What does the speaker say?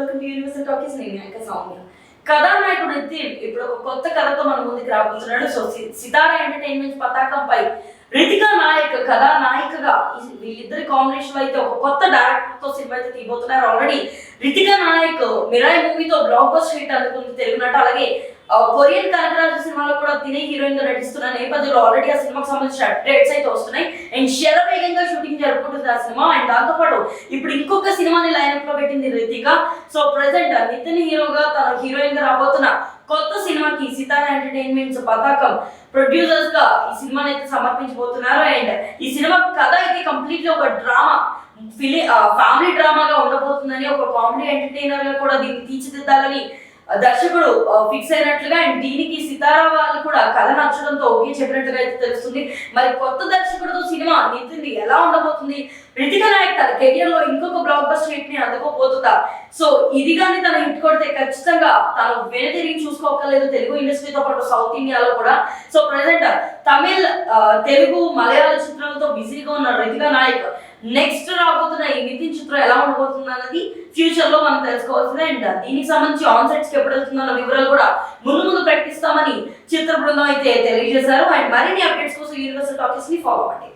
Welcome to universal talkies. నేను నాయక సౌమ్య. కథానాయకుడు నితిన్ ఇప్పుడు ఒక కొత్త కథతో మన ముందుకు రాబోతున్నాడు. సో సితారా ఎంటర్టైన్మెంట్ పతాకంపై రితికా నాయక్ కథానాయికగా వీళ్ళిద్దరి కాంబినేషన్ అయితే ఒక కొత్త డైరెక్టర్ తో సినిమా అయితే తీయబోతున్నారు. ఆల్రెడీ రితికా నాయక్ మిరాయ్ మూవీతో బ్లాక్ బస్టర్ హిట్ అందుకుంది తెలుగు నట. అలాగే కొరియన్ కనకరాజు సినిమాలో కూడా తినే హీరోయిన్ గా నటిస్తున్న నేపథ్యంలో ఆల్రెడీ ఆ సినిమాకి సంబంధించిన అప్డేట్స్ అయితే వస్తున్నాయి. అండ్ శరవేగంగా షూటింగ్ జరుపుకుంటుంది ఆ సినిమా. అండ్ దాంతోపాటు ఇప్పుడు ఇంకొక సినిమాని లైనప్ లో పెట్టింది రితికా. సో ప్రెసెంట్ నితిన్ హీరోగా తన హీరోయిన్ గా రాబోతున్న కొత్త సినిమాకి సితారా ఎంటర్టైన్మెంట్స్ పతాకం ప్రొడ్యూసర్స్ గా ఈ సినిమాని అయితే సమర్పించబోతున్నారు. అండ్ ఈ సినిమా కథ అయితే కంప్లీట్లీ ఒక డ్రామా ఫ్యామిలీ డ్రామాగా ఉండబోతుందని, ఒక కామెడీ ఎంటర్టైనర్ గా కూడా దీన్ని తీర్చిదిద్దాలని దర్శకుడు ఫిక్స్ అయినట్లుగా, అండ్ దీనికి సితారా వాళ్ళు కూడా కథ నచ్చడంతో ఓకే చెప్పినట్లుగా అయితే తెలుస్తుంది. మరి కొత్త దర్శకుడితో సినిమా నితిన్ ఎలా ఉండబోతుంది? రితికా నాయక్ తన కెరియర్ లో ఇంకొక బ్లాక్ బస్టర్ హిట్ ని అందుకోబోతుందా? సో ఇది కానీ తన హిట్ కొడితే ఖచ్చితంగా తను వెనుతిరిగి చూసుకోకలేదు తెలుగు ఇండస్ట్రీతో పాటు సౌత్ ఇండియాలో కూడా. సో ప్రెసెంట్ తమిళ్, తెలుగు, మలయాళ చిత్రాలతో బిజీగా ఉన్న రితికా నాయక్ నెక్స్ట్ రాబోతున్న ఈ నితిన్ చిత్రం ఎలా ఉండబోతుంది అన్నది ఫ్యూచర్ లో మనం తెలుసుకోవాల్సిందే. అండ్ దీనికి సంబంధించి ఆన్ సెట్స్ కి ఎప్పుడు వెళ్తుందన్న వివరాలు కూడా ముందు ప్రకటిస్తామని చిత్ర బృందం అయితే తెలియజేశారు. అండ్ మరిన్ని అప్డేట్స్ కోసం యూనివర్సల్ టాకీస్ ని ఫాలో అవ్వండి.